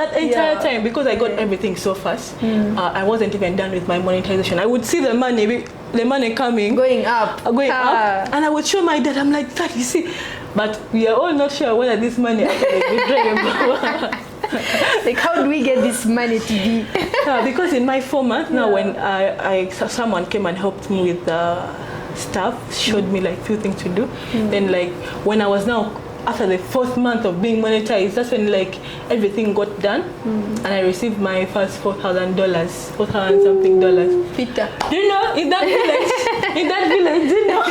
that entire time, because I got everything so fast, I wasn't even done with my monetization. I would see the money coming, going up, and I would show my dad. I'm like, Dad, you see, but we are all not sure whether this money actually is withdrawable. Like, how do we get this money to be? Because in my 4 months now, when someone came and helped me with the stuff, showed me like few things to do, then like when I was now after the 4th month of being monetized, that's when like everything got done, and I received my first $4,000 something. Peter, do you know in that village? In that village, do you know?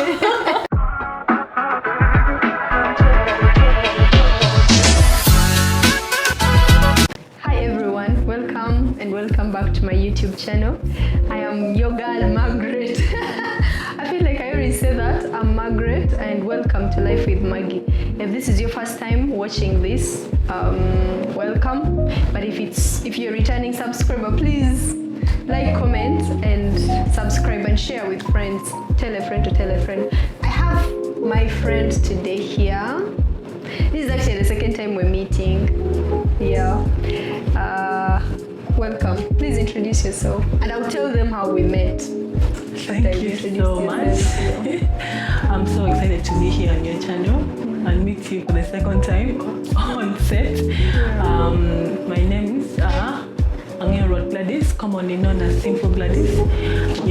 Welcome back to my YouTube channel. I am your girl Margaret. I feel like I already said that. I'm Margaret, and welcome to Life with Maggie. If this is your first time watching this, welcome. But if you're a returning subscriber, please like, comment, and subscribe and share with friends. Tell a friend to tell a friend. I have my friend today here. This is actually the second time we're meeting. Welcome. Please introduce yourself, and I'll tell them how we met. Thank you so much. I'm so excited to be here on your channel and meet you for the second time on set. My name is Gladys, commonly known as Simpo Gladys.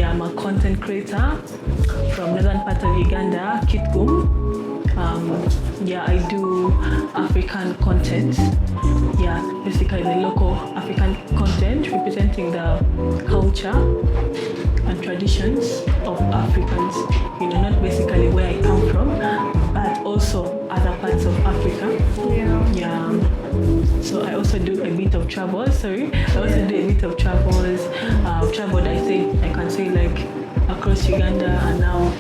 I'm a content creator from northern part of Uganda, Kitgum. I do African content. Basically the local African content representing the culture and traditions of Africans. Not basically where I come from, but also other parts of Africa. So I also do a bit of travel. I also do a bit of travels. Traveled, I can say like across Uganda, and now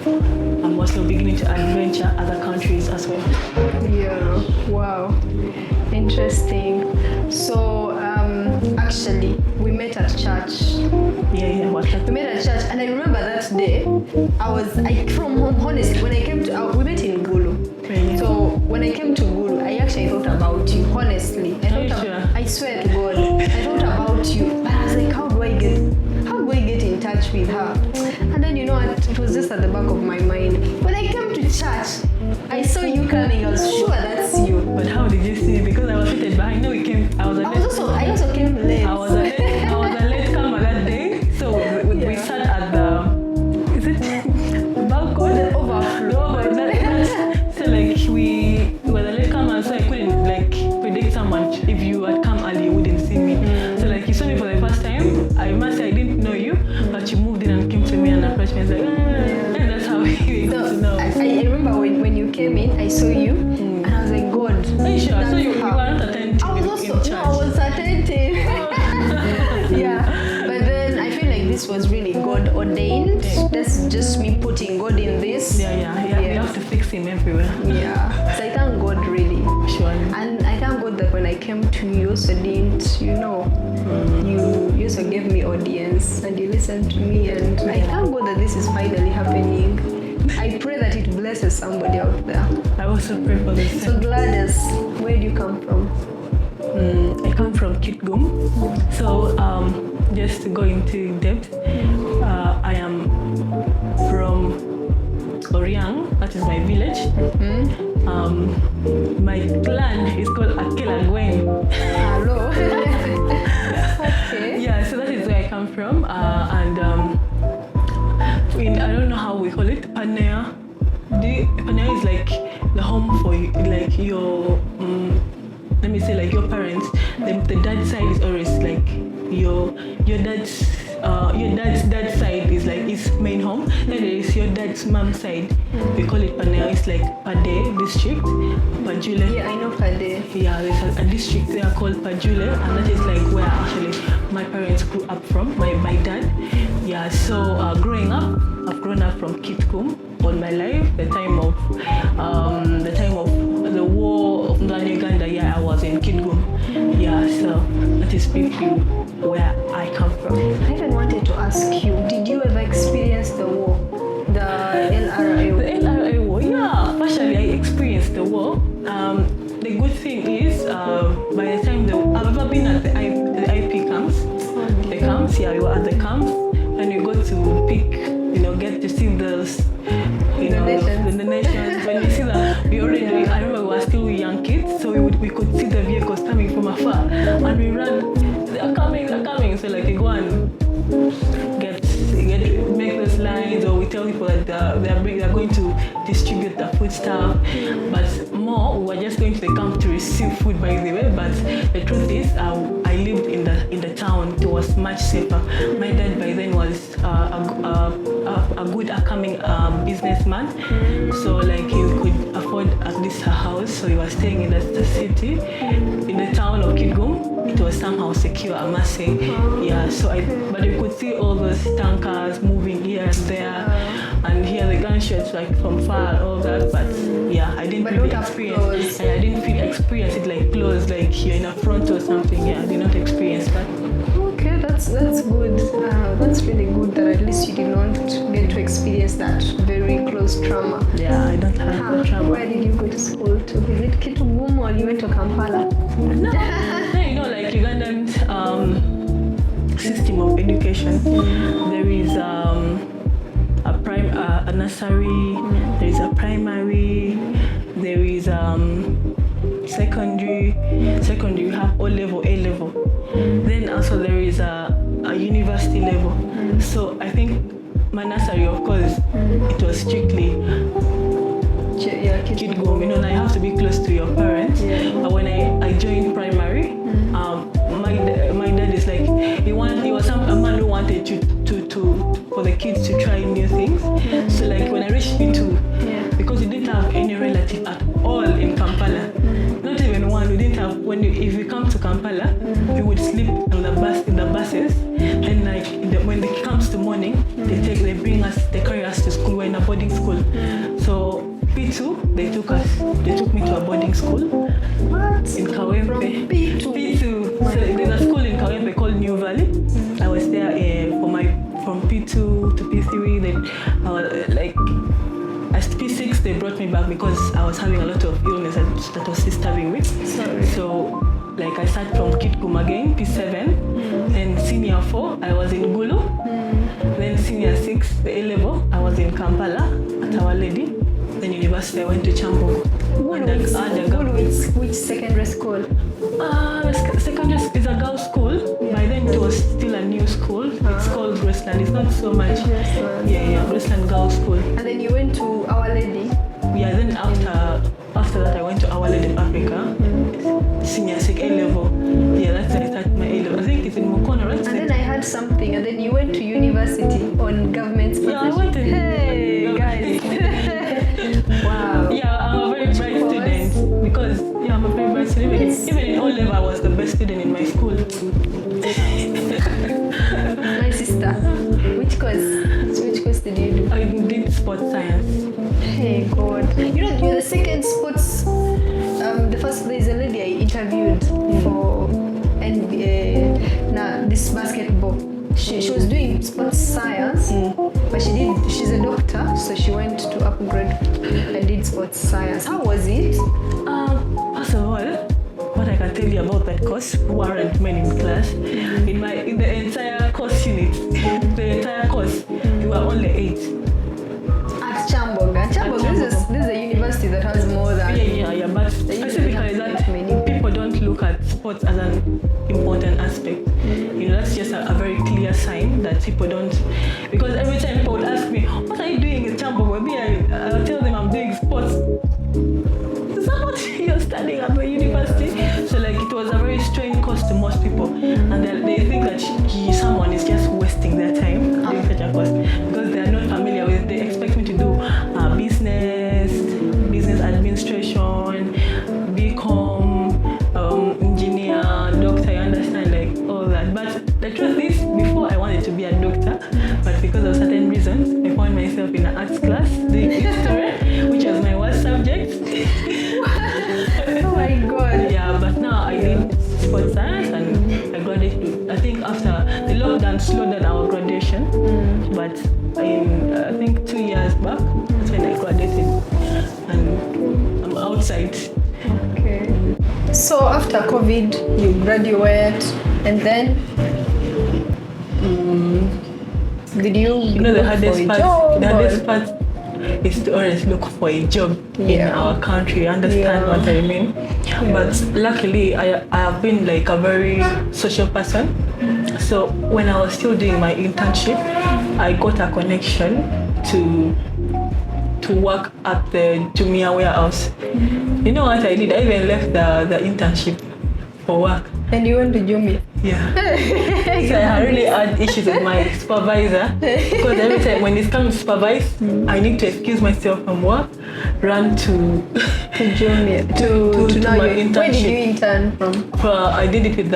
I'm also beginning to adventure other countries as well. Wow, interesting. So actually we met at church. We met at church, and I remember that day I from home, honestly, when I came to we met in Gulu. Really? So when I came to Gulu, I actually thought about you, honestly. I swear to God, I thought about you, but I was like, how do I get in touch with her? And then it was just at the back of my mind. When I came to church, I saw you coming. I was sure that's you. But how did you see? Because I was seated behind. I also came late. I was a late comer that day. So we sat at the balcony. The overflow. So like we were the late comer, so I couldn't like predict someone. If you had come early, you wouldn't see me. So like you saw me for the first time. I must say I didn't know you, but you moved in and came to me and approached me and like, and that's how we got to know. I remember when you came in, I saw you, and I was like, God. Are you sure? So you were not attentive. I was attentive. But then I feel like this was really God ordained. That's just me putting God in this. We have to fix him everywhere. So I thank God, really. Sure. And I thank God that when I came to you, also didn't, you also gave me audience and you listened to me, and I thank God that this is finally happening. I pray that it blesses somebody out there. I also pray for this. So Gladys, where do you come from? I come from Kitgum. So just to go into depth, I am from Oriang, that is my village. My clan is called Akelagwen. Hello. Okay. So that is where I come from. And I don't know how we call it, Panea. Panea is like the home for like your let me say like your parents. The dad side is always like your dad's dad side is like his main home. Then there is your dad's mom side. We call it Panea. It's like Pade district, Pajule. I know Pade. There's a district there called Pajule, and that is like where actually my parents grew up from. My dad. So growing up, I've grown up from Kitgum all my life. The time of the war of Northern Uganda, I was in Kitgum. So that is briefly where I come from. I even wanted to ask you, did you ever experience the war? The LRA war? The LRA war, partially I experienced the war. The good thing is, by the time I've ever been at the year we were at the camp, and we got to pick, get to see those, the donations. When we see that, I remember we were still young kids, so we could see the vehicles coming from afar, and we ran. They're coming. So like we go and make those lines, or we tell people that they're going to distribute the food stuff. But more, we were just going to the camp to receive food, by the way. But the truth is, I lived in the town. It was much safer. My dad by then was a good upcoming businessman, so like he could afford at least a house. So he was staying in the city, in the town of Kitgum. It was somehow secure, I must say. Yeah. But you could see all those tankers moving here and there, and hear the gunshots like from far, all that. But yeah, I didn't really experience. I didn't experience it like close, like you're in a front or something. Yeah, I did not experience that. Okay, that's good. That's really good that at least you did not get to experience that very close trauma. Yeah, I don't have the trauma. Where did you go to school? To visit Kitgum, or you went to Kampala? No, like Ugandan system of education. There is a nursery, there is a primary, there is secondary. Secondary, you have O level, A level. Then also there is a university level. So I think my nursery, of course, it was strictly Kitgum. And I have to be close to your parents. But when I joined primary, my dad is like, he was a man who wanted for the kids to try new things. So like when I reached P2, because we didn't have any relative at all in Kampala, not even one. We didn't have. If you come to Kampala, we would sleep in the buses. And like when it comes to morning, they carry us to school. We're in a boarding school. So P2, they took me to a boarding school. What? In Kawempe. From P2. So there's a school in Kawempe called New Valley. I was there from P2 to P3. Then at P6 they brought me back because I was having a lot of illness that was disturbing me. Sorry. So like I started from Kitgum again, P7, and senior 4 I was in Gulu. Then senior 6, the A level, I was in Kampala at Our Lady. Then university I went to Chambo. Which secondary school? Secondary is a girls' school. By then it was still a new school. It's called Graceland. It's not so much. Yeah, Graceland Girls' School. And then you went to Our Lady? Yeah, then after that I went to Our Lady of Africa. Senior 6 A level. Yeah, that's where I started my A level. I think it's in Mukono, right? And then I heard something, and then you went to university on government sponsorship. Yeah, I went to. Hey, guys. Wow. Yeah, I'm a very bright student because I'm a very bright student. Even in O level, I was the best student in my school. My sister, which course did you do? I did sports science. Hey God, you're the second sports. The first, there's a lady I interviewed for this basketball. She was doing sports science, but she's a doctor, so she went to upgrade and did sports science. How was it? First of all, what I can tell you about that course, who aren't many in class, in the entire course unit, the entire course, we were only 8. At Chamboga. This is a university that has more than. Yeah, but specifically that people don't look at sports as an important aspect. That's just a very clear sign that people don't, because every time people would ask me, what are you doing in Chamboga? I'll tell them I'm doing sports. Is that what you're studying at the university? So like it was a very strange course to most people, and they think that someone is just wasting their time doing such a course because they are not familiar with it. They expect me to do business administration, BCom, engineer, doctor. You understand, like all that. But the truth is, before I wanted to be a doctor, but because of certain reasons, I found myself in an arts class doing history, which was my worst subject. Oh my God. Yeah, but now I did sports science and I graduated. I think after the lockdown slowed down our graduation, but I think 2 years back, that's when I graduated and I'm outside. Okay. So after COVID, you graduate, and then Did you? You know, the hardest part. Job, The hardest part is to always look for a job in our country. Understand what I mean? But luckily, I have been like a very social person. So when I was still doing my internship, I got a connection to work at the Jumia warehouse. You know what I did? I even left the internship for work. And you went to Jumia? Yeah. So I really had issues with my supervisor because every time when it's come to supervise, I need to excuse myself from work, run to Jumia to my internship. Where did you intern from? I did it with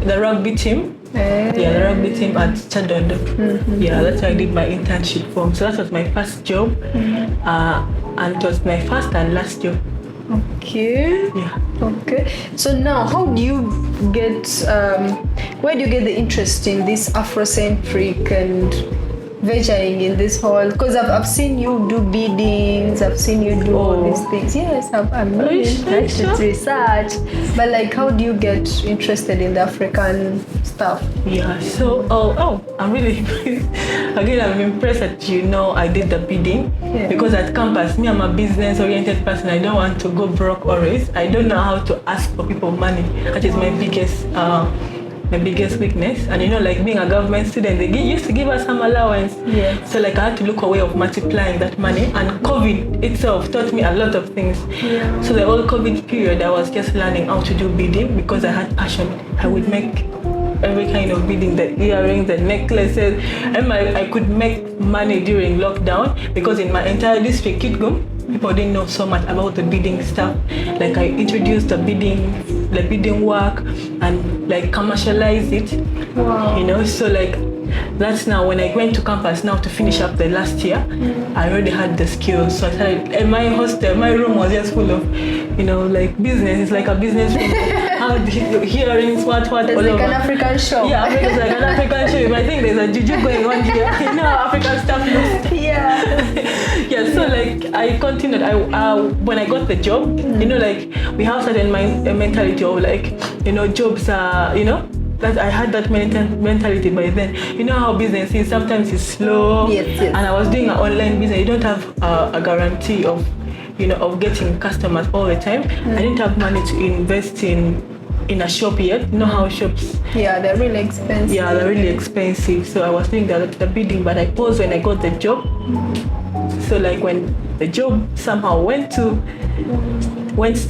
the rugby team. Yeah, the rugby team at Stardom. Yeah, that's where I did my internship from. So that was my first job, and it was my first and last job. Okay. Yeah. Okay. So now, how do you get? Where do you get the interest in this Afrocentric and venturing in this whole? Because I've seen you do biddings. I've seen you do all these things. Yes, I'm really interested research. But like, how do you get interested in the African stuff? Yeah. So I'm really again I'm impressed that I did the bidding because at campus I'm a business oriented person. I don't want to go broke always. I don't know how to ask for people money. That is my biggest weakness. And like being a government student, they used to give us some allowance. Yeah. So like I had to look a way of multiplying that money. And COVID itself taught me a lot of things. Yeah. So the whole COVID period, I was just learning how to do bidding because I had passion. I would make every kind of bidding, the earrings, the necklaces, and I could make money during lockdown because in my entire district, Kitgum, people didn't know so much about the bidding stuff. Like I introduced the bidding work and like commercialize it. Wow. So like that's now when I went to campus now to finish up the last year, I already had the skills. So I started, and my room was just full of, like business. It's like a business room. How hearings, what it's all like over. An African shop. Yeah, it's like an African shop. I think there's a juju going on here. African stuff looks. Yeah. Yeah, so like I continued. When I got the job, like we have certain mentality of like, jobs are, that I had that mentality by then. You know how business is, sometimes it's slow. Yes. And I was doing an online business. You don't have a guarantee of, of getting customers all the time. I didn't have money to invest in a shop yet. You know how shops... Yeah, they're really expensive. Yeah, they're really expensive. So I was doing the bidding, but I paused when I got the job. So like when the job somehow went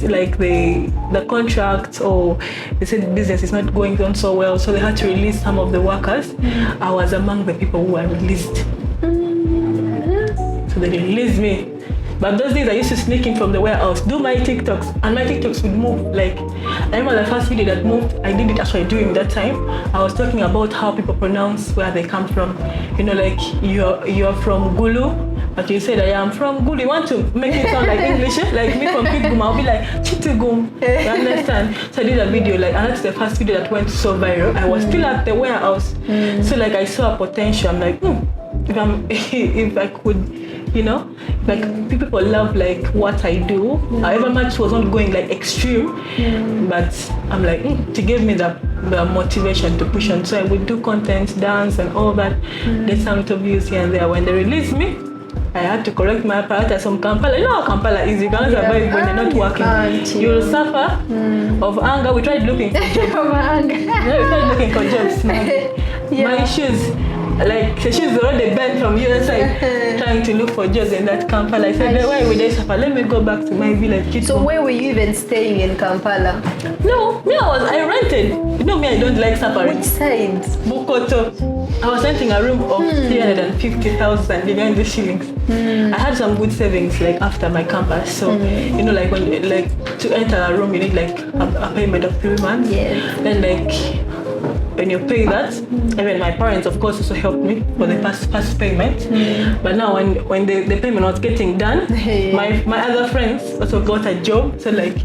like the contract, or they said business is not going on so well, so they had to release some of the workers. I was among the people who were released. So they released me. But those days I used to sneak in from the warehouse, do my TikToks, and my TikToks would move. Like, I remember the first video that moved, I did it actually during that time. I was talking about how people pronounce where they come from. Like you're from Gulu, but you said I am from Gulu. You want to make it sound like English, like me from Kitgum, I'll be like Chitugum. You understand? So I did a video, like, and that's the first video that went so viral. I was still at the warehouse, so like I saw a potential. I'm like, if I could. Like people love like what I do. However much was not going like extreme, but I'm like, it gave me the motivation to push on. So I would do content, dance, and all that. Get some interviews here and there. When they released me, I had to correct my apparatus from Kampala. You know how Kampala is. You can't survive when you're not working. You'll suffer of anger. We tried looking for jobs. We tried looking for jobs. My issues. Like she's already bent from the other side trying to look for jobs in that Kampala. I said, why would I suffer? Let me go back to my village. So where were you even staying in Kampala? No, I rented. Me, I don't like suffering. Which side? Bukoto. I was renting a room of 350,000 behind the shillings. I had some good savings like after my campus. So like when to enter a room you need like a payment of 3 months. Yes. Then like when you pay that, even my parents of course also helped me for the first payment. But now when the payment was getting done, my other friends also got a job. So like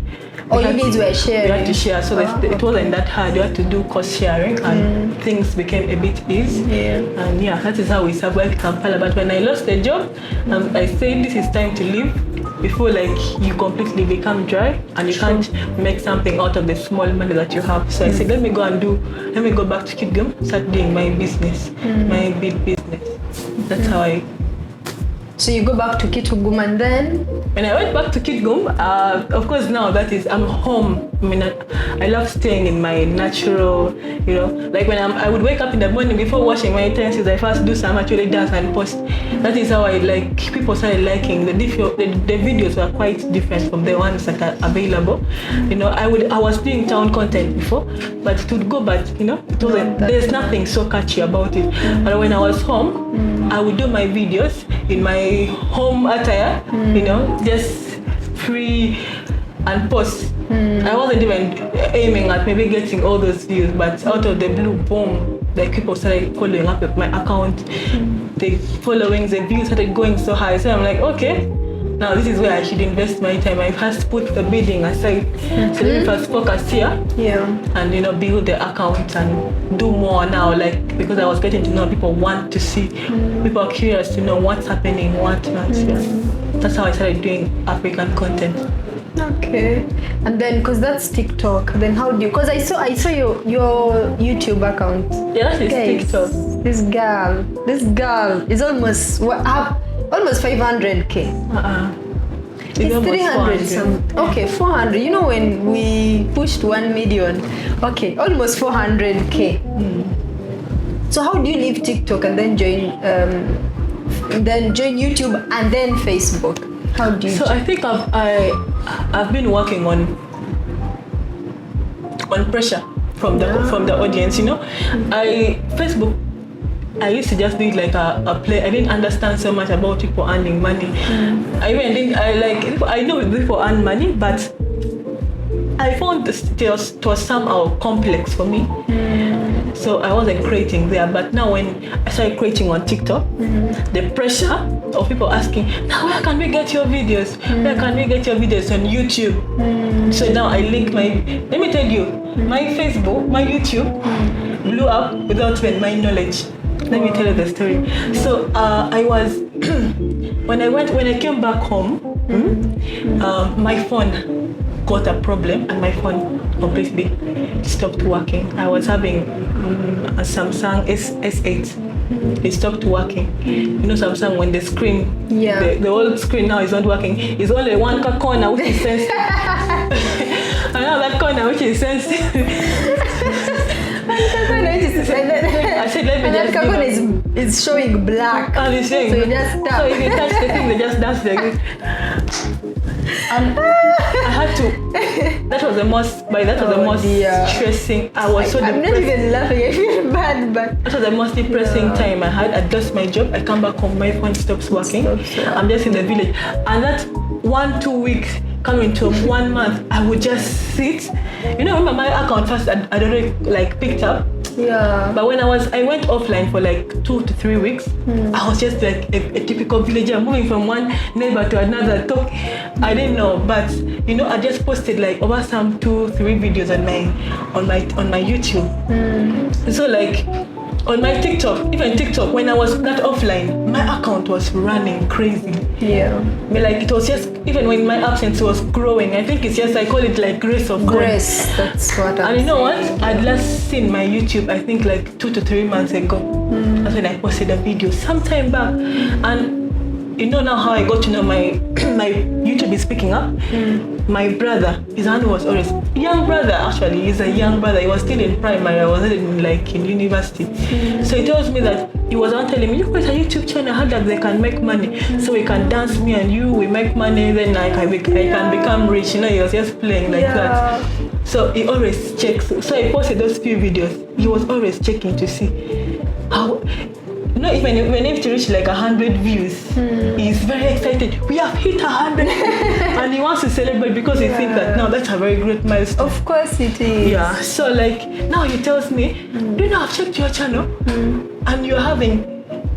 you guys were sharing. We had to share, so it wasn't that hard. You had to do cost sharing, and things became a bit easy. And that is how we survived Kampala. But when I lost the job, I said this is time to leave. before like you completely become dry and you can't make something out of the small money that you have. So I said, let me go back to Kidgum, start doing my business, my big business. That's how I. So you go back to Kitgum, and then? When I went back to Kidgum, of course now that is, I'm home. I mean, I love staying in my natural, you know, like when I would wake up in the morning before washing my utensils, I first do some actually dance and post. That is how I like, people started liking the videos were quite different from the ones that are available. You know, I was doing town content before, but it would go back, you know, it wasn't, there's nothing so catchy about it. But when I was home, I would do my videos in my home attire, you know, just free and post. I wasn't even aiming at maybe getting all those views, but out of the blue, boom, like people started following up with my account. The followings, the views started going so high. So I'm like, okay, now this is where I should invest my time. I first put the bidding aside. So let me first focus here, and you know, build the account and do more now. Like, because I was getting to know, people want to see, people are curious to know what's happening, what not. That's how I started doing African content. Okay, and then because that's TikTok, then how do you? Because I saw your YouTube account. Yeah, that is TikTok. This girl is almost 500K. It's 300 something. Okay, 400. You know when we pushed 1 million? Okay, almost 400K. So how do you leave TikTok and then join YouTube and then Facebook? How do you? So I think I've been working on pressure from the audience. You know, Facebook. I used to just do it like a play. I didn't understand so much about people earning money. I know people earn money, but I found it was somehow complex for me. So I wasn't creating there. But now when I started creating on TikTok, the pressure of people asking, now where can we get your videos? Where can we get your videos on YouTube? So now I link let me tell you, my Facebook, my YouTube blew up without even my knowledge. Let me tell you the story. So I was, when I came back home, my phone got a problem and my phone completely stopped working. I was having a Samsung S8. It stopped working. You know Samsung, when the screen, the old screen now is not working. It's only one corner which is sensitive. Another corner which is sensitive. I said, let me just it's showing black. And it's showing. So you just tap. So if you touch the thing, they just dance like this. And I had to. That was the most stressing. I was so depressed. I'm not even laughing. I feel bad, but that was the most depressing time I had. I lost my job. I come back home, my phone stops working. I'm just in the village, and that 1-2 weeks coming to 1 month, I would just sit. You know, remember my account first, I don't know, like picked up. Yeah. But when I went offline for like 2 to 3 weeks, I was just like a typical villager, moving from one neighbor to another. I didn't know, but you know, I just posted like over some 2-3 videos on my YouTube. So like on my TikTok, even TikTok, when I was that offline, my account was running crazy. Yeah. But like it was just, even when my absence was growing, I think it's just, I call it like grace of God. Grace, that's what I'm And you know saying. what? I'd last seen my YouTube, I think like 2 to 3 months ago. That's when I posted a video sometime back. And you know now how I got to know my YouTube is picking up. My brother, his hand was always, young brother actually, he's a young brother. He was still in primary, I was in university. So he tells me that he was on telling me, you guys a YouTube channel, how that they can make money. So we can dance, me and you, we make money, then I can become rich. You know, he was just playing like that. So he always checks. So I posted those few videos. He was always checking to see how. No, even if to reach like 100 views, he's very excited. We have hit 100, and he wants to celebrate because he thinks that now that's a very great milestone. Of course it is. Yeah. So like now he tells me, do you know I've checked your channel, and you're having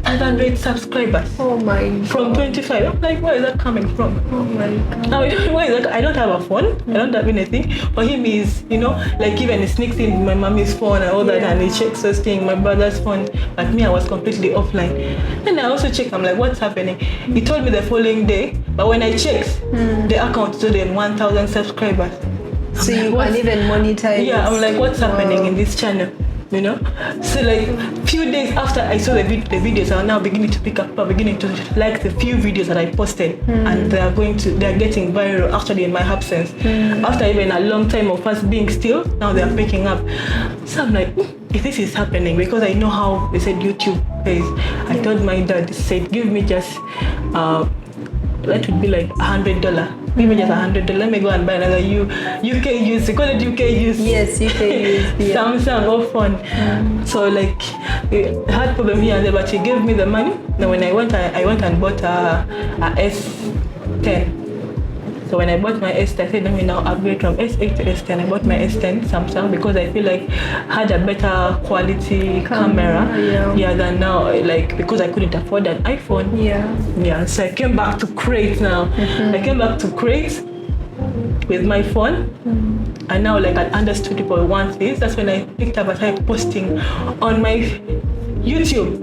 500 subscribers. Oh my God. From 25. I'm like, where is that coming from? Oh my God. Now, where is that? I don't have a phone. I don't have anything. For him, is, you know, like even he sneaks in my mommy's phone and all that, and he checks those things, my brother's phone. But me, I was completely offline. And I also checked, I'm like, what's happening? He told me the following day But when I checked, the account told them 1,000 subscribers. So you can even monetize. Yeah, I'm like, what's happening in this channel? You know? So like few days after I saw the videos are now beginning to pick up, beginning to like the few videos that I posted, and they're getting viral actually in my absence. After even a long time of us being still, now they're picking up. So I'm like, if this is happening, because I know how they said YouTube pays. I told my dad, he said, give me just that would be like $100. Give me just $100. Let me go and buy another UK use. They call it UK use. Yes, UK use. Yeah. Samsung or phone. So like, I had problem here and there, but he gave me the money. Then when I went and bought a S10. So when I bought my S10, I said, let me now upgrade from S8 to S10. I bought my S10 Samsung because I feel like I had a better quality camera. Yeah, than now, like, because I couldn't afford an iPhone. Yeah, so I came back to create now. I came back to create with my phone. And now, like, I understood people want this. That's when I picked up and started posting on my YouTube.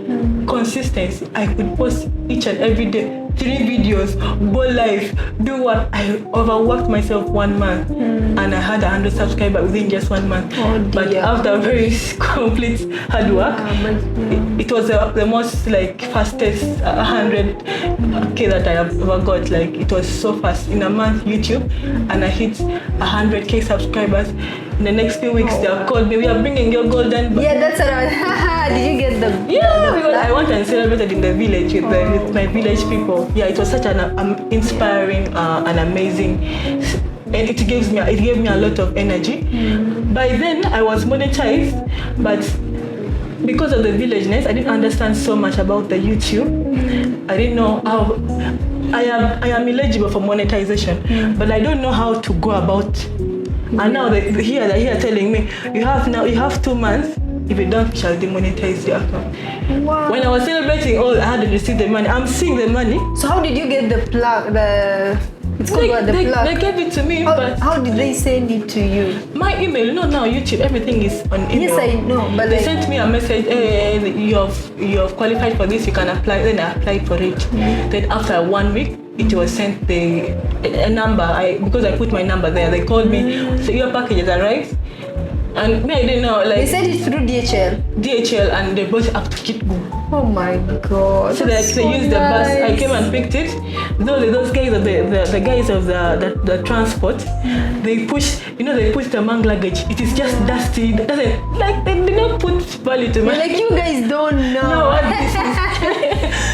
Consistency. I could post each and every day 3 videos, go live, do what. I overworked myself 1 month, and I had 100 subscribers within just 1 month. But after very complete hard work, it was the most like fastest 100K that I have ever got. Like, it was so fast in a month YouTube, and I hit 100K subscribers. In the next few weeks, they have called me. We are bringing your golden. Yeah, that's what I was. Did you get the? Yeah, because I went and celebrated in the village with my village people. Yeah, it was such an inspiring and amazing, and it gave me a lot of energy. By then, I was monetized, but because of the villageness, I didn't understand so much about the YouTube. I didn't know how. I am eligible for monetization, but I don't know how to go about. And now they're here telling me you have 2 months. If you don't, we shall demonetize your account. Wow. When I was celebrating, I had to receive the money. I'm seeing the money. So how did you get the plug? It's called the plug. They gave it to me, but how did they send it to you? My email. No, now YouTube. Everything is on email. Yes, I know, but they sent me a message. Hey, you have qualified for this. You can apply. Then I applied for it. Then after 1 week, it was sent a number. Because I put my number there. They called me. So your package has arrived. And me, I didn't know. Like, they sent it through DHL, and they brought it up to Kitbu. Oh my God! So they used the bus. I came and picked it. Those guys, the guys of the transport, they push the mang luggage. It is just dusty. It doesn't, like, they did not put value to me. Like, you guys don't know. No, what this is.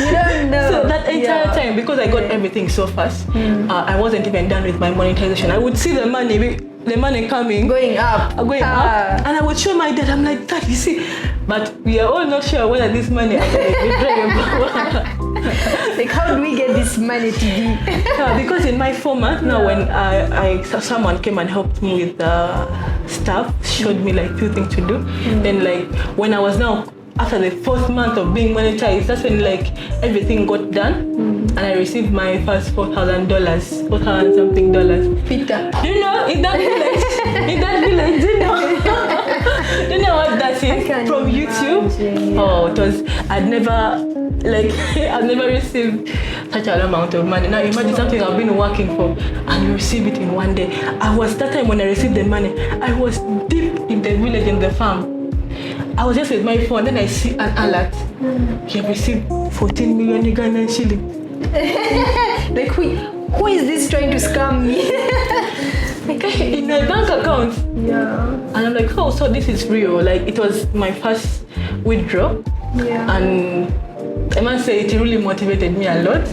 You don't know. So that entire time, because I got everything so fast, I wasn't even done with my monetization. I would see the money coming, going up, and I would show my dad. I'm like, Dad, you see, but we are all not sure whether this money actually like, how do we get this money to be? Because in my 4 months now, when someone came and helped me with the stuff, showed me like few things to do. Then like when I was now after the 4th month of being monetized, that's when like everything got done. And I received my first $4,000 something. Peter. Do you know, in that village, do you know what that is from YouTube? Yeah. Oh, it was, I've never received such an amount of money. Now imagine something I've been working for and you receive it in one day. That time when I received the money, I was deep in the village, in the farm. I was just with my phone, then I see an alert. You have received 14 million Ugandan shillings. Like, who is this trying to scam me? In my bank account. Yeah. And I'm like, oh, so this is real. Like, it was my first withdrawal. Yeah. And I must say, it really motivated me a lot.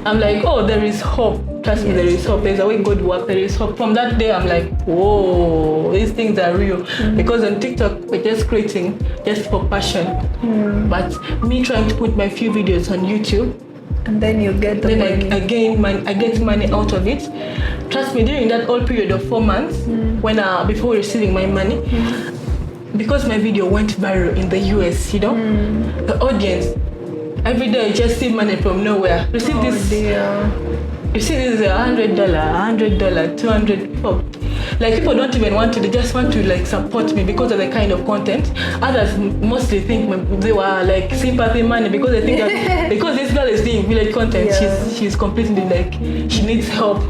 I'm like, oh, there is hope. Trust me, there is hope. There's a way God works. There is hope. From that day, I'm like, whoa, these things are real. Because on TikTok, we're just creating just for passion. But me trying to put my few videos on YouTube, and then you get the money. I get money out of it. Trust me, during that whole period of 4 months, when before receiving my money, because my video went viral in the US, the audience, every day I just see money from nowhere. You see this? You see this $100, $200. Like people don't even want to, they just want to like support me because of the kind of content. Others mostly think they were like sympathy money because they think that because this girl is doing village content, she's completely like, she needs help.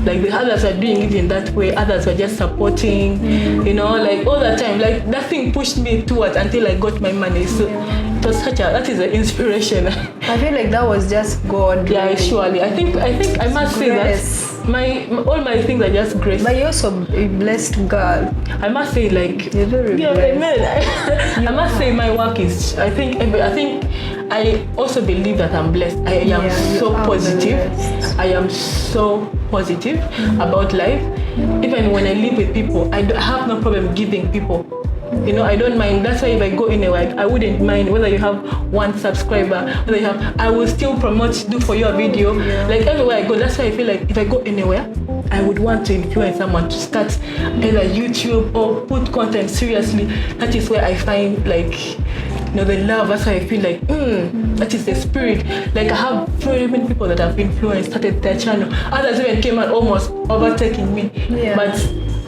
Like the others are doing it in that way, others were just supporting, you know, like all the time. Like that thing pushed me towards until I got my money. So it was that is an inspiration. I feel like that was just God. Yeah, really. Surely. I think I must say that all my things are just grace. But you're also a blessed girl. I must say, like, you're very blessed. I must say my work is. I think I also believe that I'm blessed. I am so positive. I am so positive about life. Even when I live with people, I have no problem giving people. You know, I don't mind. That's why if I go anywhere, I wouldn't mind whether you have 1 subscriber, whether you have, I will still promote, do for you a video. Like everywhere I go, that's why I feel like if I go anywhere, I would want to influence someone to start either YouTube or put content seriously. That is where I find like, you know, the love. That's why I feel like, that is the spirit. Like I have very many people that have influenced, started their channel. Others even came and almost overtaking me.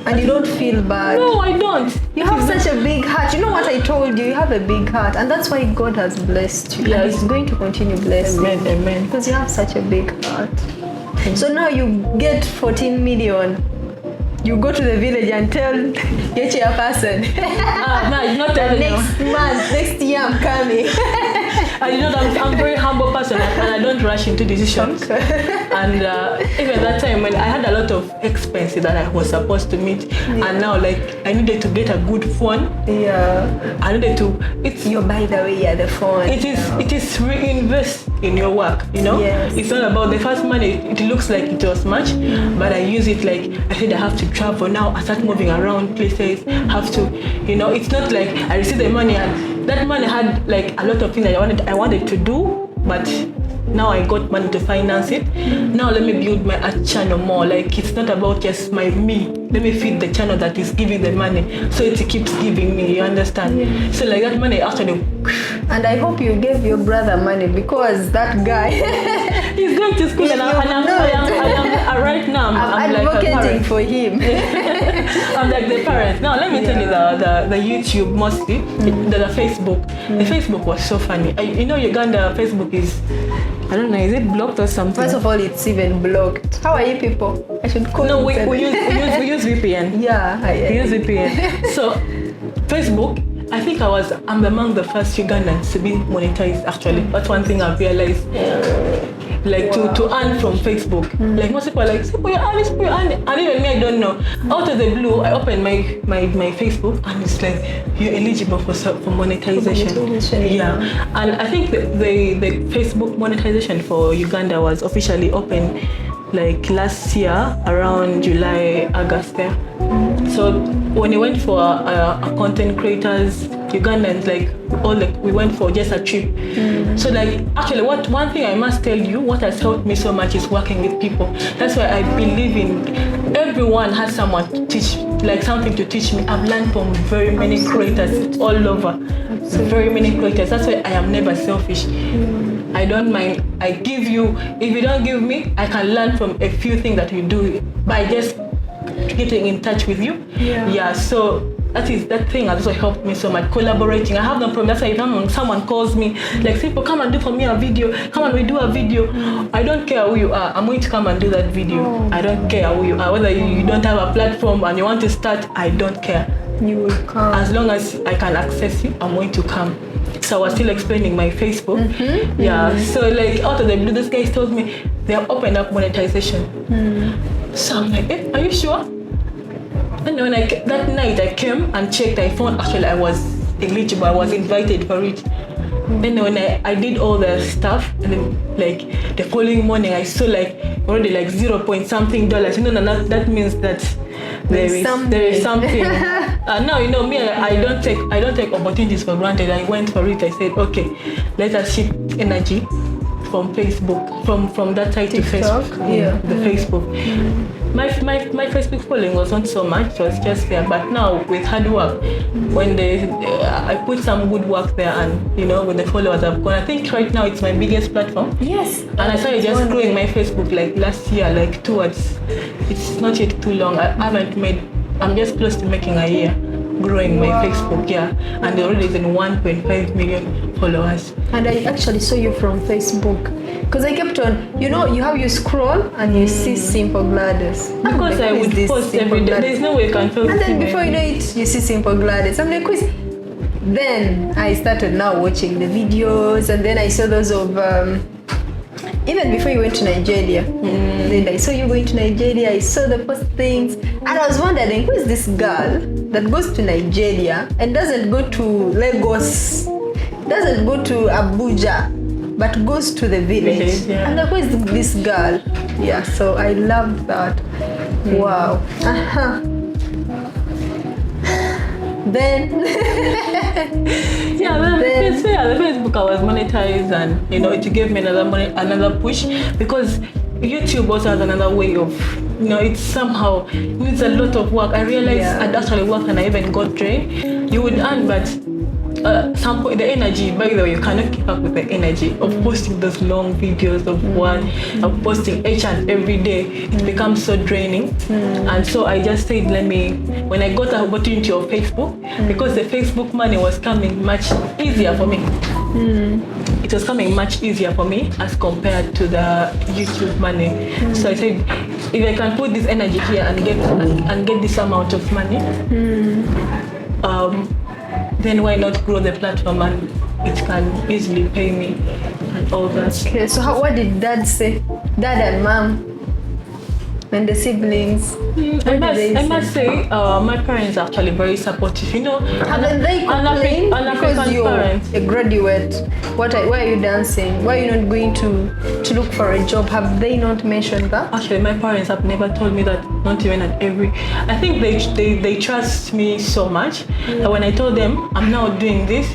And you don't feel bad. No, I don't. You have such a big heart. You know what I told you? You have a big heart. And that's why God has blessed you. Yes. And He's going to continue blessing. Amen. Because you have such a big heart. So now you get 14 million. You go to the village and tell your chairperson. No, it's not telling next year I'm coming. And you know that I'm a very humble person and I don't rush into decisions. And even that time when I had a lot of expenses that I was supposed to meet, and now like I needed to get a good phone. I needed to. By the way, the phone. It is reinvest in your work. You know. Yes. It's not about the first money. It looks like it was much, but I use it like I said. I have to travel now. I start moving around places. Have to, you know. It's not like I received the money and that money had like a lot of things that I wanted to do, but now I got money to finance it. Now let me build my art channel more. Like it's not about just me. Let me feed the channel that is giving the money, so it keeps giving me. You understand? Yeah. So like that money actually. And I hope you gave your brother money because that guy. He's going to school, and I am right now. I'm advocating like for him. I'm like the parents. Now let me tell you the YouTube mostly, the Facebook. The Facebook was so funny. You know Uganda Facebook is, I don't know, is it blocked or something? First of all, it's even blocked. How are you people? I should call. No, we use VPN. We use VPN. So Facebook, I think I'm among the first Ugandans to be monetized actually. That's one thing I've realized. Like to earn from Facebook. Like most people are like, Simpo, you're earning. And even me, I don't know. Out of the blue, I opened my Facebook and it's like, you're eligible for monetization. Yeah. And I think the Facebook monetization for Uganda was officially open like last year around July, August there. So when we went for a content creators, Ugandans, we went for just a trip. So like actually one thing I must tell you, what has helped me so much is working with people. That's why I believe in everyone has someone to teach, like something to teach me. I've learned from very many creators all over. Very many creators. That's why I am never selfish. I don't mind. I give you. If you don't give me, I can learn from a few things that you do by just getting in touch with you. So that thing has also helped me so much. Collaborating, I have no problem. That's why if someone calls me, like, Simpo, come and do for me a video. Come and we do a video. I don't care who you are. I'm going to come and do that video. I don't care who you are. Whether you don't have a platform and you want to start, I don't care. You will come. As long as I can access you, I'm going to come. So I was still explaining my Facebook. So like out of the blue, this guy told me they have opened up monetization. So I'm like, are you sure? And when that night I came and checked, I found actually I was eligible. I was invited for it. Then when I did all the stuff, and then like the following morning I saw like already like $0.something. You know, that means that there is something. Now you know me, I don't take opportunities for granted. I went for it. I said, okay, let us shift energy from Facebook, from that side TikTok, to Facebook, the Facebook. my Facebook following was not so much, it was just there. But now with hard work, when I put some good work there, and with the followers I've gone, I think right now it's my biggest platform. Yes. And I started just growing my Facebook like last year, like towards, it's not yet too long. I'm just close to making a year growing my Facebook, and already is in 1.5 million followers. And I actually saw you from Facebook, because I kept on, you have you scroll and you see Simpo Gladys. Because I would post every day. There's no way you can feel. And then before you know it, you see Simpo Gladys. I'm like, then I started now watching the videos, and then I saw those of even before you went to Nigeria. Then I saw you going to Nigeria. I saw the first things, and I was wondering, who is this girl that goes to Nigeria and doesn't go to Lagos, doesn't go to Abuja, but goes to the village? And who is this girl? Yeah, so I love that. Wow. Then the Facebook I was monetized, and it gave me another push, because YouTube also has another way of, it somehow needs a lot of work. I realized I'd actually worked and I even got trained. You would earn, but some point the energy, by the way, you cannot keep up with the energy of posting those long videos of posting each and every day. It becomes so draining. And so I just said, when I got the opportunity of Facebook, because the Facebook money was coming much easier for me. It was coming much easier for me as compared to the YouTube money. So I said, if I can put this energy here and get this amount of money, then why not grow the platform, and it can easily pay me and all that. Okay, so what did Dad say? Dad and Mom and the siblings? I must say, my parents are actually very supportive. Haven't they complained? Because you're a graduate. Why are you dancing? Why are you not going to look for a job? Have they not mentioned that? Actually, my parents have never told me that. Not even at every. I think they trust me so much that when I told them I'm now doing this,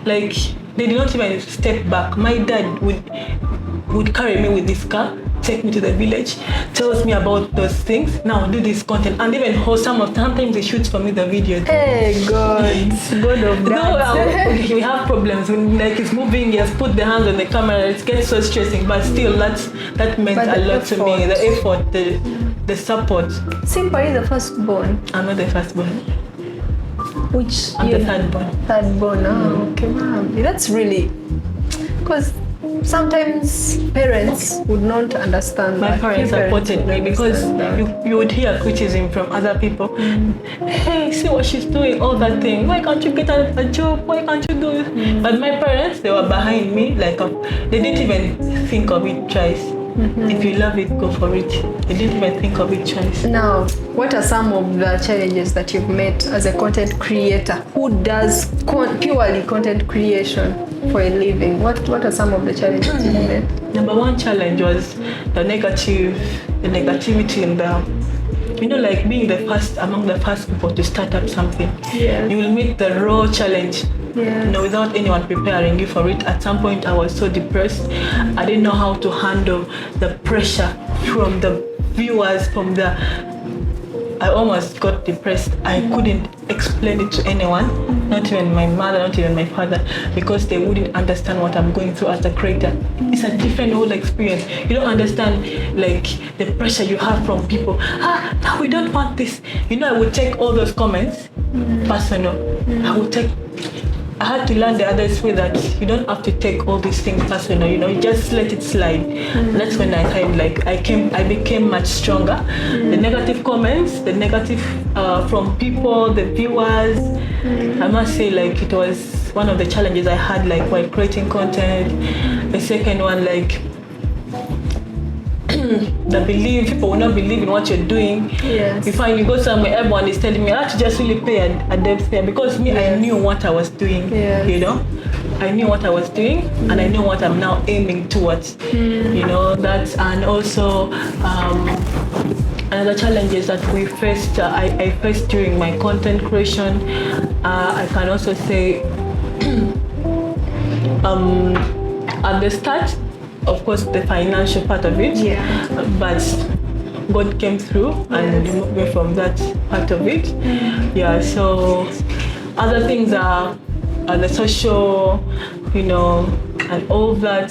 like, they did not even step back. My dad would carry me with this car, take me to the village, tells me about those things. Now do this content, and even sometimes they shoot for me the videos. Hey God of that. We have problems when it's moving. Yes, put the hands on the camera. It gets so stressing, but still that meant a lot to me. The effort, the support. Simpo is the firstborn. I'm not the firstborn. Which? I'm the thirdborn. Thirdborn. Okay, ma'am. That's really, because sometimes parents would not understand. My parents supported me, because you would hear criticism from other people. Hey, see what she's doing, all that thing. Why can't you get a job? Why can't you do it? But my parents, they were behind me. Like, they didn't even think of it twice. If you love it, go for it. They didn't even think of it twice. Now, what are some of the challenges that you've met as a content creator who does purely content creation for a living? What are some of the challenges you've met? Number one challenge was the negativity in the, like being among the first people to start up something. Yes. You will meet the raw challenge. Yes. Without anyone preparing you for it. At some point I was so depressed. I didn't know how to handle the pressure from the viewers, I almost got depressed. I couldn't explain it to anyone, not even my mother, not even my father, because they wouldn't understand what I'm going through as a creator. It's a different whole experience. You don't understand, like, the pressure you have from people. No, we don't want this. I would take all those comments personal. I had to learn the other way, that you don't have to take all these things personal, you just let it slide. That's when I find, like, I became much stronger. The negative comments, the negative from people, the viewers, I must say, like, it was one of the challenges I had, like, while creating content. The second one, like, people will not believe in what you're doing. Yes. You find you go somewhere, everyone is telling me I have to just really pay a debt fare, because me, I knew what I was doing. Yes. I knew what I was doing, and I know what I'm now aiming towards. That, and also another challenges that we faced, I faced during my content creation. I can also say at the start, of course, the financial part of it, but God came through and removed me from that part of it. Yeah, so other things are the social, you know, and all that,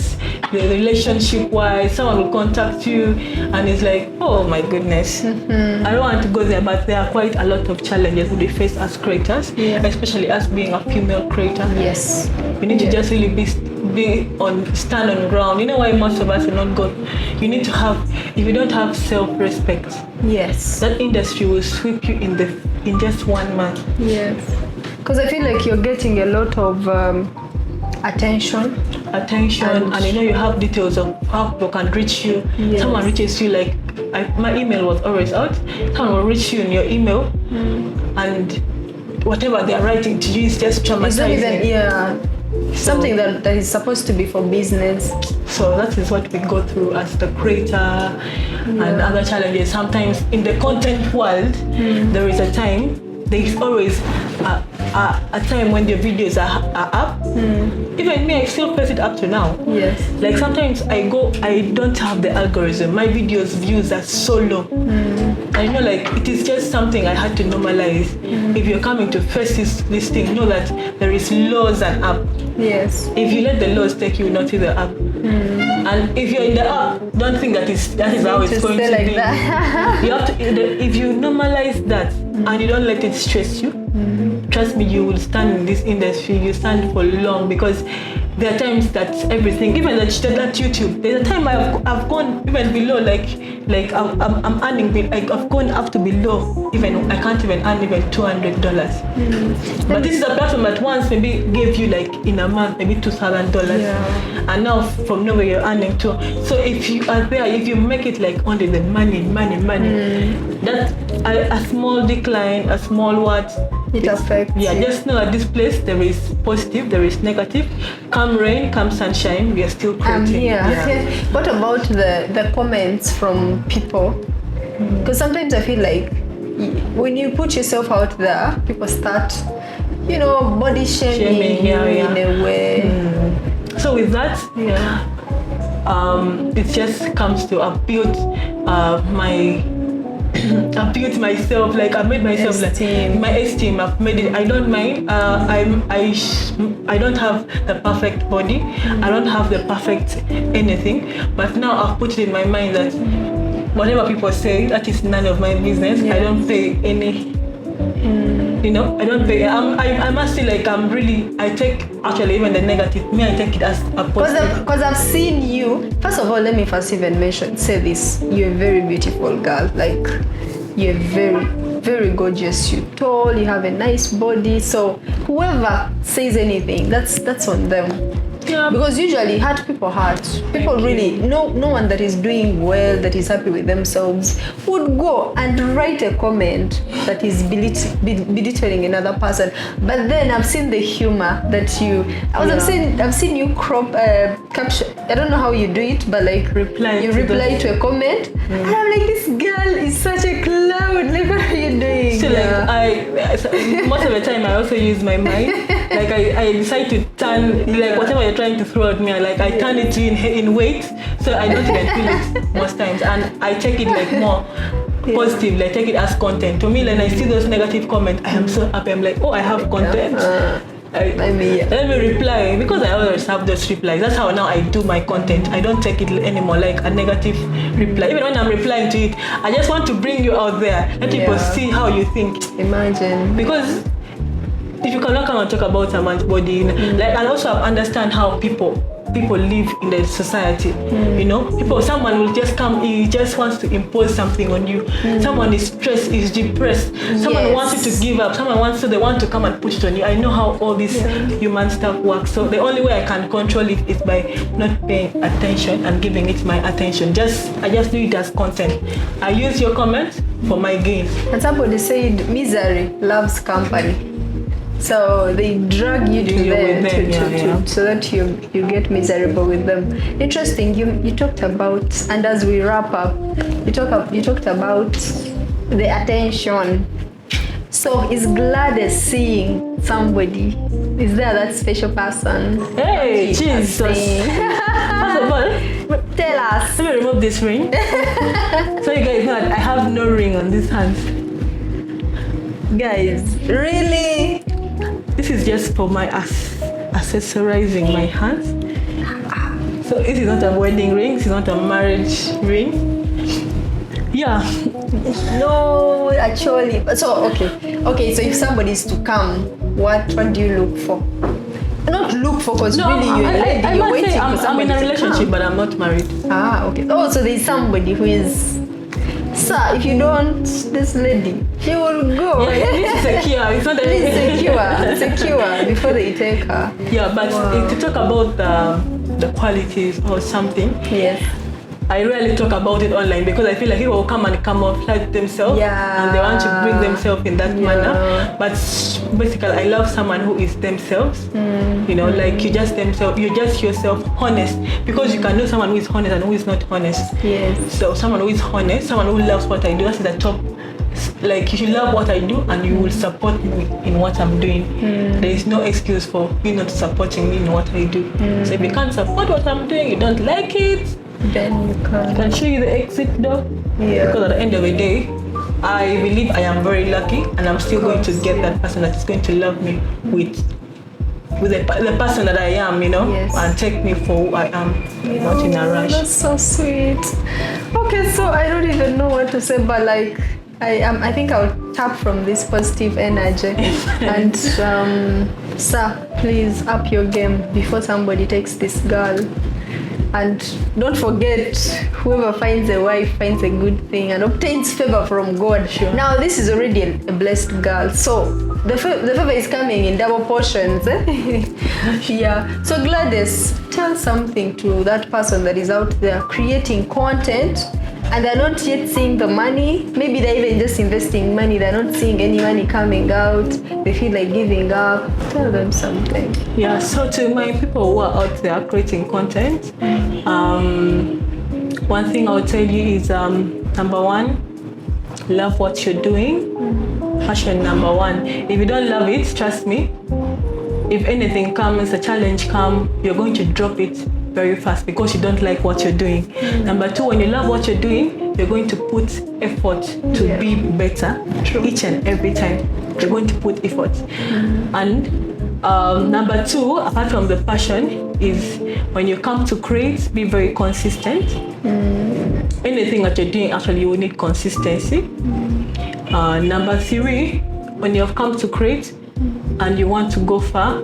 the relationship wise, someone will contact you and it's like, oh my goodness. I don't want to go there, but there are quite a lot of challenges we face as creators, especially us being a female creator. Yes. We need to just really stand on ground. You know why most of us are not good? You need to have, if you don't have self-respect, that industry will sweep you in just 1 month. Yes. Because I feel like you're getting a lot of attention, and you know, you have details of how people can reach you. Someone reaches you, like my email was always out. Someone will reach you in your email, and whatever they are writing to you is just traumatizing. It's not even, something that is supposed to be for business. So that is what we go through as the creator and other challenges. Sometimes in the content world, there is a time. There is always a time when the videos are up. Even me, I still face it up to now. Yes. Like sometimes I don't have the algorithm. My videos views are so low. I know, like, it is just something I had to normalize. If you're coming to face this thing, know that there is lows and up. Yes. If you let the lows take you, not to the up. And if you're in the up, don't think that is how it's going to be. That. You have to, if you normalize that and you don't let it stress you, trust me, you will stand in this industry. You stand for long, because there are times that everything, even that YouTube, there's a time I've gone even below, like I'm earning, like I've gone up to below, even I can't even earn even $200. But this is a platform that once maybe gave you, like in a month, maybe $2,000, and now from nowhere you're earning too. So if you are there, if you make it like only the money, that a small decline, a small what, it affects you. Just know at this place there is positive, there is negative. Come rain, come sunshine, we are still creating. What about the comments from people? Because sometimes I feel like when you put yourself out there, people start, body shaming you in a way. So with that, it just comes to abuse I built myself, like I made myself my esteem. I've made it. I don't mind. I don't have the perfect body. I don't have the perfect anything. But now I've put it in my mind that whatever people say, that is none of my business. I don't pay any. I don't pay. I must say, like I take actually even the negative. I take it as a positive. Because I've seen you. First of all, let me first even say this. You're a very beautiful girl. Like, you're very, very gorgeous. You're tall. You have a nice body. So whoever says anything, that's on them. Because usually people really, no one that is doing well, that is happy with themselves, would go and write a comment that is belittling another person. But then I've seen the humor that I've seen you crop caption. I don't know how you do it, but like reply to a comment, and I'm like, this girl is such a clown. Like, what are you doing? So like most of the time I also use my mind. Like I decide to turn, like whatever you're trying to throw at me, like I turn it in weight, so I don't even feel it most times, and I take it like more positive. I take it as content. To me, when I see those negative comments, I am so happy. I'm like, oh, I have content. Let me reply, because I always have those replies. That's how now I do my content. I don't take it anymore like a negative reply. Even when I'm replying to it, I just want to bring you out there, let people see how you think. Imagine. Because if you cannot come and talk about a man's body, like, and also understand how people live in the society. Someone will just come, he just wants to impose something on you. Someone is stressed, is depressed. Someone wants you to give up. They want to come and push it on you. I know how all this human stuff works. So the only way I can control it is by not paying attention and giving it my attention. I just do it as content. I use your comments for my gain. And somebody said misery loves company. So they drag you to them so that you get miserable with them. Interesting. You talked about, and as we wrap up, you talked about the attention. So is Gladys seeing somebody? Is there that special person? Hey, Jesus. First of all, tell us. let me remove this ring. So you guys know that I have no ring on this hand. Guys, really? This is just for my accessorizing my hands. So it is not a wedding ring, it's not a marriage ring. Yeah. No, actually. So okay. So if somebody is to come, what do you look for? Not look for, because really you're a lady. I You're must waiting say for somebody I'm in a to relationship, come. but I'm not married. Ah, okay. Oh, so there's somebody who is. Sir, if you don't, this lady, she will go. Yeah, it's secure. It's not Please secure before they take her. Yeah, but to talk about the qualities or something. Yes. I rarely talk about it online because I feel like people will come and camouflage themselves and they want to bring themselves in that manner. But basically, I love someone who is themselves. You know, like you're just yourself, honest. Because you can know someone who is honest and who is not honest. Yes. So someone who is honest, someone who loves what I do, that's the top. Like you should love what I do and you will support me in what I'm doing. There is no excuse for you not supporting me in what I do. So if you can't support what I'm doing, you don't like it, then you can show you the exit door. Yeah. Because at the end of the day, I believe I am very lucky and I'm still going to get that person that is going to love me with the person that I am, you know, and take me for who I am, not in a rush. That's so sweet. Okay, so I don't even know what to say, but like I think I'll tap from this positive energy and sir, please up your game before somebody takes this girl. And don't forget, whoever finds a wife finds a good thing and obtains favor from God. Sure. Now, this is already a blessed girl. So, the favor is coming in double portions. Yeah. So, Gladys, tell something to that person that is out there creating content and they're not yet seeing the money. Maybe they're even just investing money. They're not seeing any money coming out. They feel like giving up. Tell them something. Yeah, so to my people who are out there creating content, one thing I would tell you is number one, love what you're doing. Passion number one. If you don't love it, trust me, if anything comes, a challenge comes, you're going to drop it very fast because you don't like what you're doing. Number two, when you love what you're doing, you're going to put effort to be better. Each and every time. You're going to put effort. And number two, apart from the passion, is when you come to create, be very consistent. Anything that you're doing, actually, you will need consistency. Number three, when you have come to create and you want to go far,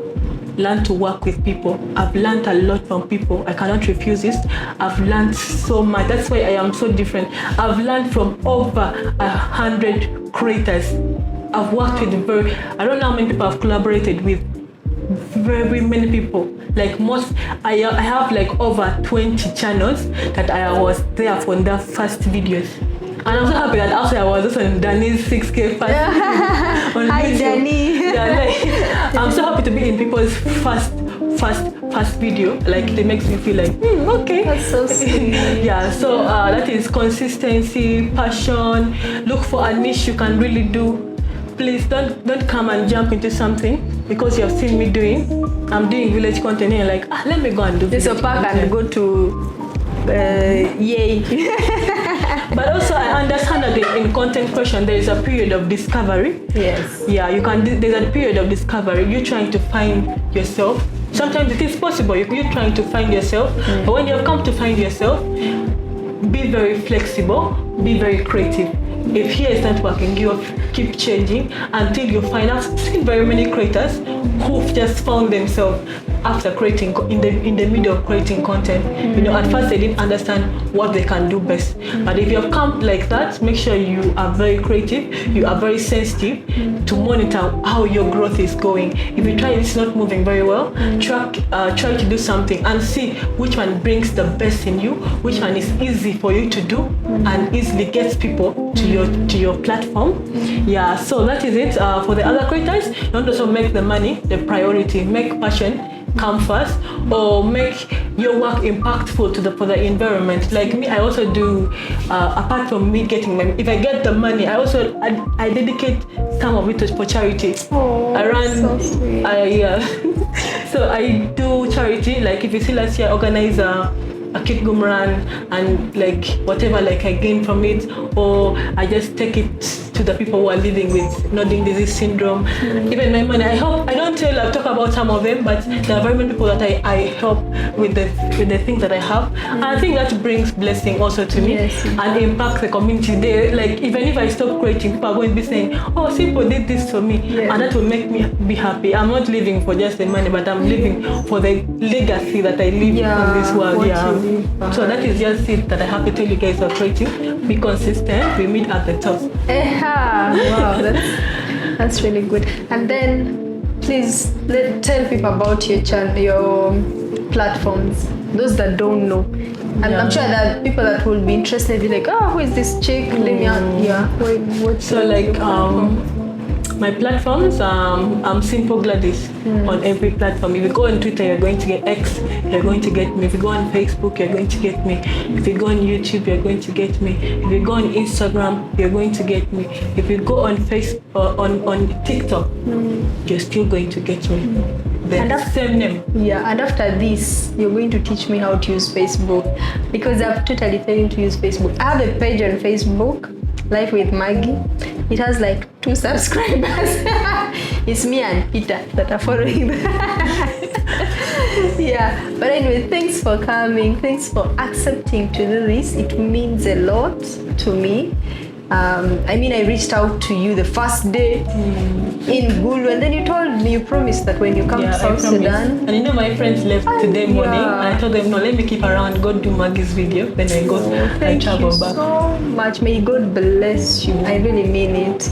learn to work with people. I've learned a lot from people. I cannot refuse this. I've learned so much. That's why I am so different. I've learned from over 100 creators. I've worked with I don't know how many people I've collaborated with. Very many people. Like most, I have like over 20 channels that I was there for the first videos. And I'm so happy that after I was just on Danny's 6K first on Hi YouTube. Danny. Yeah, like, I'm so happy to be in people's first video. Like it makes me feel like, okay. That's so sweet. Yeah, so that is consistency, passion. Look for a niche you can really do. Please don't come and jump into something because you have seen me doing. I'm doing village content and you're like, let me go and do this village pack content. and go to yay. But also I understand that in content creation there is a period of discovery. Yes. Yeah, you can. There's a period of discovery. You're trying to find yourself. Sometimes it is possible. You're trying to find yourself. But when you have come to find yourself, be very flexible. Be very creative. If here is not working, you keep changing until you find out. I've seen very many creators who've just found themselves after creating in the middle of creating content. You know, at first they didn't understand what they can do best. But if you have come like that, make sure you are very creative. You are very sensitive to monitor how your growth is going. If you try it's not moving very well, try to do something and see which one brings the best in you, which one is easy for you to do and easily gets people to your platform. Yeah, so that is it for the other creators. Don't also make the money the priority. Make passion come first, or make your work impactful for the environment. Like me, I also do, apart from me getting money, if I get the money, I dedicate some of it for charity. So sweet. Yeah. So I do charity. Like if you see last year, I organize a kid gum run, and like whatever like I gain from it, or I just take it to the people who are living with nodding disease syndrome. Even my money, I talk about some of them, but there are very many people that I help with the things that I have. And I think that brings blessing also to me, and impacts the community. They, like, even if I stop creating, people are going to be saying, oh, Simpo did this for me, and that will make me be happy. I'm not living for just the money, but I'm living for the legacy that I live in this world. So that is just it that I have to tell you guys are creating. Be consistent. We meet at the top. Wow, that's really good. And then please tell people about your channel, your platforms. Those that don't know. And I'm sure that people that will be interested be like, oh, who is this chick? My platforms, I'm Simpo Gladys on every platform. If you go on Twitter, you're going to get X, you're going to get me. If you go on Facebook, you're going to get me. If you go on YouTube, you're going to get me. If you go on Instagram, you're going to get me. If you go on Facebook, on TikTok, you're still going to get me. The same name. Yeah, and after this, you're going to teach me how to use Facebook, because I've totally failing to use Facebook. I have a page on Facebook, Life with Maggie. It has like 2 subscribers. It's me and Peter that are following that. Yeah, but anyway, thanks for coming. Thanks for accepting to do this. It means a lot to me. I reached out to you the first day in Gulu, and then you promised that when you come to South Sudan. And my friends left today morning, and I told them, no, let me keep around, go do Maggie's video. Then I go, I travel back. Thank you so much. May God bless you. I really mean it.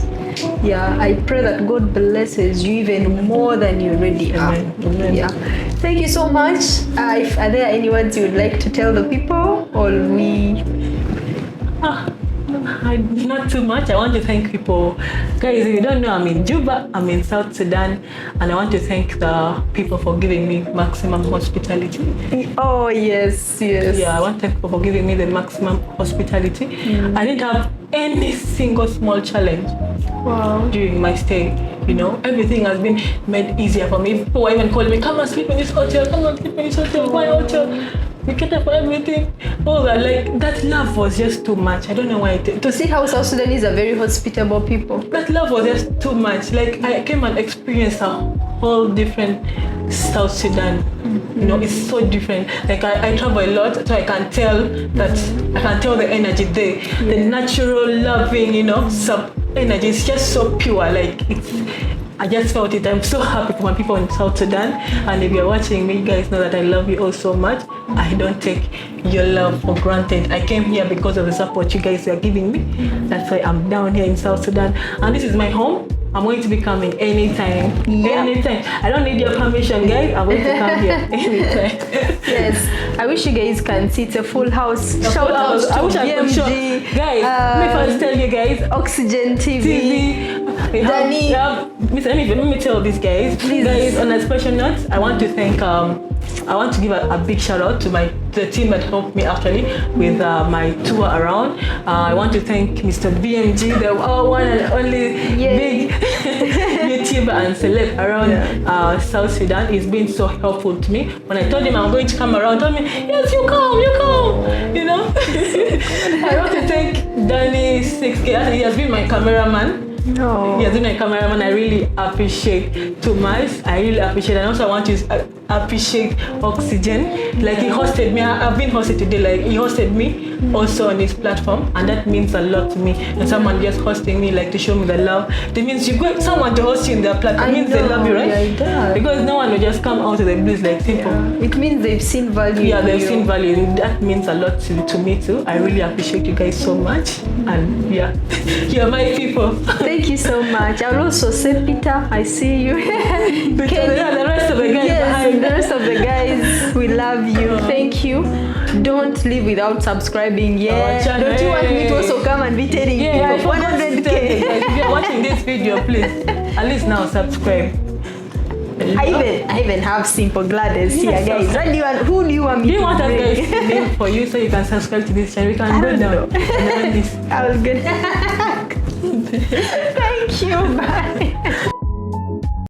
Yeah, I pray that God blesses you even more than you already are. Amen. Yeah. Thank you so much. Are there any words you would like to tell the people, or we? Not too much. I want to thank people. Guys, if you don't know, I'm in Juba, I'm in South Sudan, and I want to thank the people for giving me maximum hospitality. Oh, yes. Yeah, I want to thank people for giving me the maximum hospitality. I didn't have any single small challenge during my stay. Everything has been made easier for me. People even called me, come and sleep in this hotel, why hotel? We cater for everything. That love was just too much. I don't know why. To see how South Sudanese are very hospitable people. That love was just too much. Like, I came and experienced a whole different South Sudan. It's so different. Like, I travel a lot, so I can tell the energy there. The natural loving, energy is just so pure. Like, I just felt it. I'm so happy for my people in South Sudan. And if you're watching me, you guys know that I love you all so much. I don't take your love for granted. I came here because of the support you guys are giving me. That's why I'm down here in South Sudan. And this is my home. I'm going to be coming anytime. Anytime. I don't need your permission, guys. I'm going to come here anytime. Yes. I wish you guys can see. It's a full house. Shout out to BMG. Guys, let me first tell you guys. Oxygen TV. Danny. Let me tell these guys. Please. Guys, on a special note, I want to thank I want to give a big shout out to the team that helped me actually with my tour around. I want to thank Mr. BMG, the one and only big YouTuber and celeb around South Sudan. He's been so helpful to me. When I told him I'm going to come around, he told me, yes, you come. I want to thank Danny 6K. He has been my cameraman. No. He has been my cameraman. I really appreciate too much. I really appreciate, and also I want to appreciate Oxygen. Like, he hosted me. I've been hosted today. Like, he hosted me also on his platform, and that means a lot to me. And someone just hosting me, like, to show me the love. That means you got someone to host you in their platform. It means they love you, right? Yeah, it does. Because no one will just come out of the blues like Simpo. Yeah. It means they've seen value. Yeah, they've seen value, and that means a lot to me too. I really appreciate you guys so much, and you're my people. Thank you so much. I'll also say, Peter, I see you. The rest of the guys behind. The rest of the guys, we love you. Thank you. Don't leave without subscribing. Don't you want me to also come and be telling people 100K? If you're watching this video, please at least now subscribe. I even have Simpo Gladys here, Yes, guys. Who do you want me Do you to want us bring? guys to name for you so you can subscribe to this channel? We can I go don't down know. and on this. I was good. Thank you. Bye.